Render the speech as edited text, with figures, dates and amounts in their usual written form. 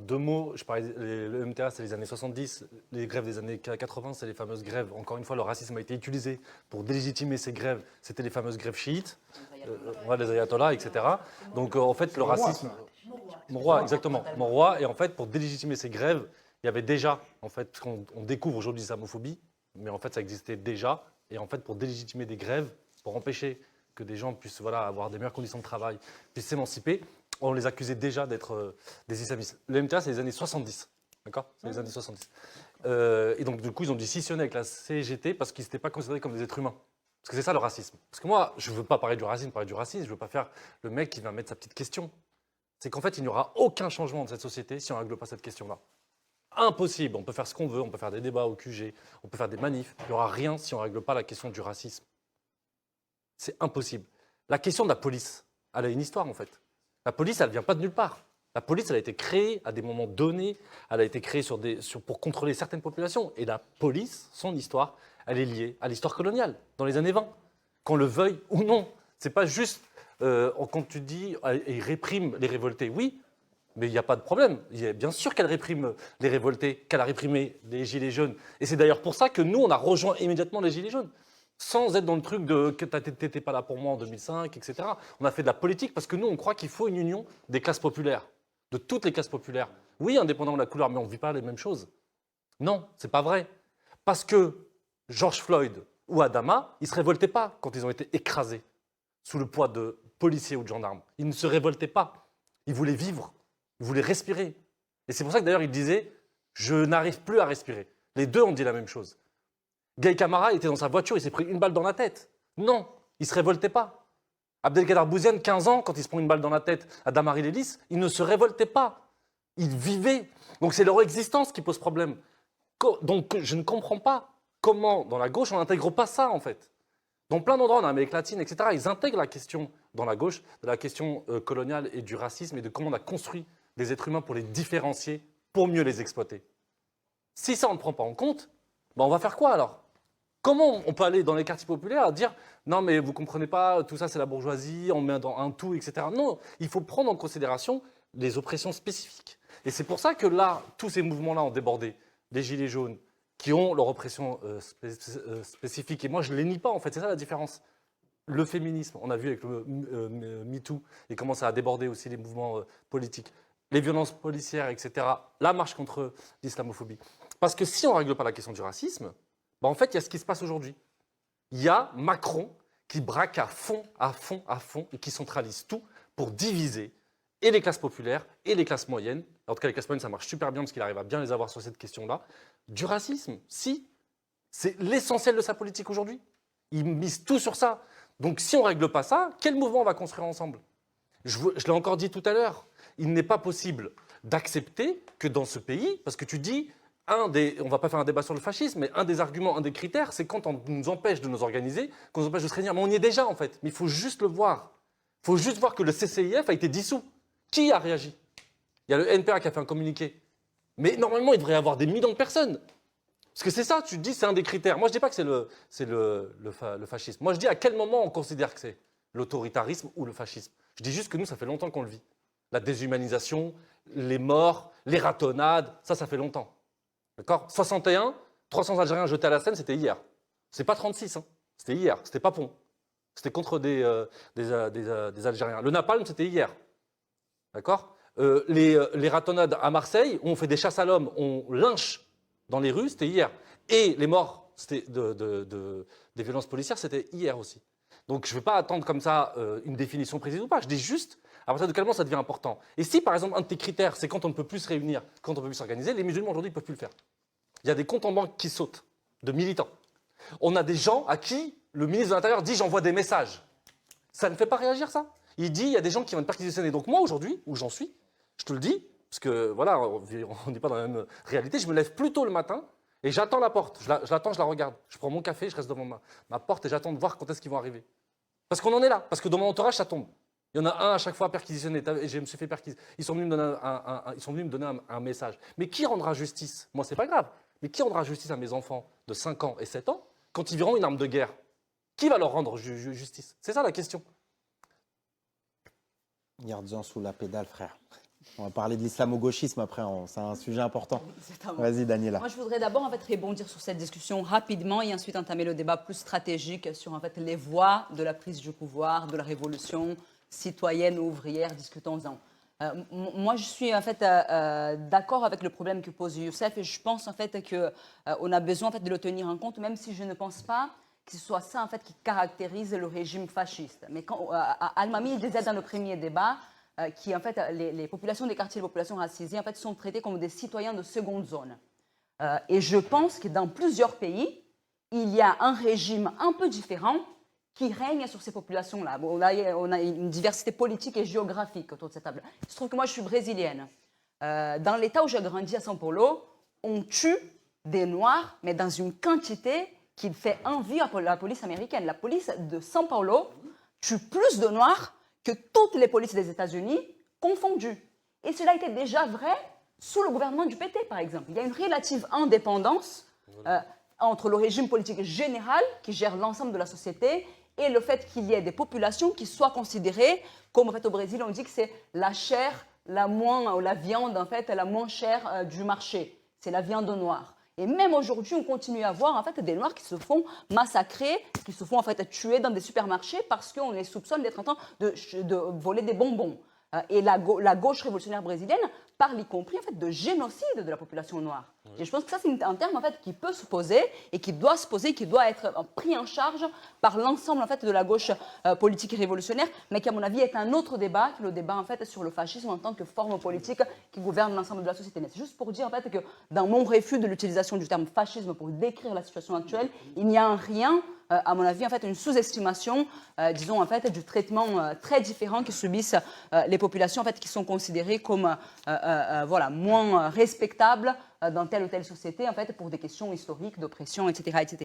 deux mots, je parlais, le MTA, c'est les années 70, les grèves des années 80, c'est les fameuses grèves. Encore une fois, le racisme a été utilisé pour délégitimer ces grèves. C'était les fameuses grèves chiites, les ayatollahs, etc. Donc, en fait, le racisme. Mauroy, exactement. Mauroy, et en fait, pour délégitimer ces grèves, il y avait déjà, en fait, parce qu'on découvre aujourd'hui l'islamophobie, mais en fait, ça existait déjà. Et en fait, pour délégitimer des grèves, pour empêcher que des gens puissent avoir des meilleures conditions de travail, puissent s'émanciper, on les accusait déjà d'être des islamistes. Le MTA, c'est les années 70. D'accord. C'est les années 70. Et donc, du coup, ils ont dû scissionner avec la CGT parce qu'ils n'étaient pas considérés comme des êtres humains. Parce que c'est ça le racisme. Parce que moi, je ne veux pas parler du racisme, je ne veux pas faire le mec qui va mettre sa petite question. C'est qu'en fait, il n'y aura aucun changement de cette société si on ne règle pas cette question-là. Impossible. On peut faire ce qu'on veut, on peut faire des débats au QG, on peut faire des manifs. Il n'y aura rien si on ne règle pas la question du racisme. C'est impossible. La question de la police, elle a une histoire en fait. La police, elle ne vient pas de nulle part. La police, elle a été créée à des moments donnés, elle a été créée pour contrôler certaines populations. Et la police, son histoire, elle est liée à l'histoire coloniale, dans les années 20. Qu'on le veuille ou non. C'est pas juste, quand tu dis, ils répriment les révoltés. Oui, mais il n'y a pas de problème. Bien sûr qu'elle réprime les révoltés, qu'elle a réprimé les Gilets jaunes. Et c'est d'ailleurs pour ça que nous, on a rejoint immédiatement les Gilets jaunes. Sans être dans le truc de que t'étais pas là pour moi en 2005, etc. On a fait de la politique parce que nous, on croit qu'il faut une union des classes populaires, de toutes les classes populaires. Oui, indépendamment de la couleur, mais on ne vit pas les mêmes choses. Non, c'est pas vrai. Parce que George Floyd ou Adama, ils ne se révoltaient pas quand ils ont été écrasés sous le poids de policiers ou de gendarmes. Ils ne se révoltaient pas. Ils voulaient vivre, ils voulaient respirer. Et c'est pour ça que d'ailleurs, ils disaient « je n'arrive plus à respirer ». Les deux ont dit la même chose. Gay Camara était dans sa voiture, il s'est pris une balle dans la tête. Non, il ne se révoltait pas. Abdelkader Bouziane, 15 ans, quand il se prend une balle dans la tête à Damary Lélis, il ne se révoltait pas. Il vivait. Donc c'est leur existence qui pose problème. Donc je ne comprends pas comment, dans la gauche, on n'intègre pas ça, en fait. Dans plein d'endroits, en Amérique latine, etc., ils intègrent la question, dans la gauche, de la question coloniale et du racisme et de comment on a construit des êtres humains pour les différencier, pour mieux les exploiter. Si ça, on ne prend pas en compte, ben on va faire quoi alors ? Comment on peut aller dans les quartiers populaires à dire « non, mais vous ne comprenez pas, tout ça c'est la bourgeoisie, on met dans un tout, etc. » Non, il faut prendre en considération les oppressions spécifiques. Et c'est pour ça que là, tous ces mouvements-là ont débordé. Les Gilets jaunes, qui ont leur oppression spécifique. Et moi, je ne les nie pas, en fait, c'est ça la différence. Le féminisme, on a vu avec le MeToo, et comment ça a débordé aussi les mouvements politiques. Les violences policières, etc. La marche contre l'islamophobie. Parce que si on ne règle pas la question du racisme, ben en fait, il y a ce qui se passe aujourd'hui. Il y a Macron qui braque à fond, et qui centralise tout pour diviser et les classes populaires et les classes moyennes. En tout cas, les classes moyennes, ça marche super bien parce qu'il arrive à bien les avoir sur cette question-là. Du racisme, si. C'est l'essentiel de sa politique aujourd'hui. Il mise tout sur ça. Donc, si on ne règle pas ça, quel mouvement on va construire ensemble ? Je l'ai encore dit tout à l'heure, il n'est pas possible d'accepter que dans ce pays, parce que tu dis... on ne va pas faire un débat sur le fascisme, mais un des arguments, un des critères, c'est quand on nous empêche de nous organiser, qu'on nous empêche de se réunir. Mais on y est déjà, en fait. Mais il faut juste le voir. Il faut juste voir que le CCIF a été dissous. Qui a réagi ? Il y a le NPA qui a fait un communiqué. Mais normalement, il devrait y avoir des millions de personnes. Parce que c'est ça, tu te dis, c'est un des critères. Moi, je ne dis pas que c'est le fascisme. Moi, je dis à quel moment on considère que c'est l'autoritarisme ou le fascisme. Je dis juste que nous, ça fait longtemps qu'on le vit. La déshumanisation, les morts, les ratonnades, ça fait longtemps. D'accord ? 61, 300 Algériens jetés à la Seine, c'était hier. C'est pas 36, hein. C'était hier, c'était pas Pont. C'était contre des Algériens. Le napalm, c'était hier. D'accord ? Les ratonnades à Marseille, où on fait des chasses à l'homme, on lynche dans les rues, c'était hier. Et les morts des violences policières, c'était hier aussi. Donc je ne vais pas attendre comme ça une définition précise ou pas. Je dis juste, à partir de quel moment ça devient important. Et si, par exemple, un de tes critères, c'est quand on ne peut plus se réunir, quand on ne peut plus s'organiser, les musulmans aujourd'hui ne peuvent plus le faire. Il y a des comptes en banque qui sautent, de militants. On a des gens à qui le ministre de l'Intérieur dit « j'envoie des messages ». Ça ne fait pas réagir, ça ? Il dit « il y a des gens qui vont être perquisitionnés ». Donc moi, aujourd'hui, où j'en suis, je te le dis, parce que voilà, on n'est pas dans la même réalité, je me lève plus tôt le matin et j'attends la porte. Je l'attends, je la regarde. Je prends mon café, je reste devant ma porte et j'attends de voir quand est-ce qu'ils vont arriver. Parce qu'on en est là, parce que dans mon entourage, ça tombe. Il y en a un à chaque fois perquisitionné. Et je me suis fait perquisitionner. Ils sont venus me donner un message. Mais qui rendra justice ? Moi, c'est pas grave. Mais qui rendra justice à mes enfants de 5 ans et 7 ans quand ils verront une arme de guerre ? Qui va leur rendre justice ? C'est ça la question. Garde-en sous la pédale, frère. On va parler de l'islamo-gauchisme après, c'est un sujet important. Vas-y, Daniela. Moi, je voudrais d'abord en fait, rebondir sur cette discussion rapidement et ensuite entamer le débat plus stratégique sur en fait, les voies de la prise du pouvoir, de la révolution citoyenne ou ouvrière, discutons-en. Moi, je suis en fait d'accord avec le problème que pose Youssef et je pense en fait qu'on a besoin en fait, de le tenir en compte, même si je ne pense pas que ce soit ça en fait, qui caractérise le régime fasciste. Mais quand Al-Mami disait dans le premier débat qui en fait les populations des quartiers, les populations racisées en fait sont traitées comme des citoyens de seconde zone. Et je pense que dans plusieurs pays, il y a un régime un peu différent qui règne sur ces populations-là. Bon, là, on a une diversité politique et géographique autour de cette table. Il se trouve que moi, je suis brésilienne. Dans l'État où j'ai grandi à São Paulo, on tue des Noirs, mais dans une quantité qui fait envie à la police américaine. La police de São Paulo tue plus de Noirs que toutes les polices des États-Unis confondues. Et cela était déjà vrai sous le gouvernement du PT, par exemple. Il y a une relative indépendance entre le régime politique général qui gère l'ensemble de la société et le fait qu'il y ait des populations qui soient considérées, comme en fait, au Brésil, on dit que c'est la chair ou la viande en fait, la moins chère du marché. C'est la viande noire. Et même aujourd'hui, on continue à voir en fait, des Noirs qui se font massacrer, qui se font en fait, tuer dans des supermarchés parce qu'on les soupçonne d'être en train de voler des bonbons. Et la gauche révolutionnaire brésilienne parle y compris en fait, de génocide de la population noire. Oui. Et je pense que ça, c'est un terme en fait, qui peut se poser et qui doit se poser, qui doit être pris en charge par l'ensemble en fait, de la gauche politique et révolutionnaire, mais qui, à mon avis, est un autre débat, le débat en fait, sur le fascisme en tant que forme politique qui gouverne l'ensemble de la société. Mais c'est juste pour dire en fait, que dans mon refus de l'utilisation du terme fascisme pour décrire la situation actuelle, il n'y a un rien à mon avis, en fait, une sous-estimation, disons, en fait, du traitement très différent que subissent les populations en fait, qui sont considérées comme voilà, moins respectables dans telle ou telle société, en fait, pour des questions historiques, d'oppression, etc., etc.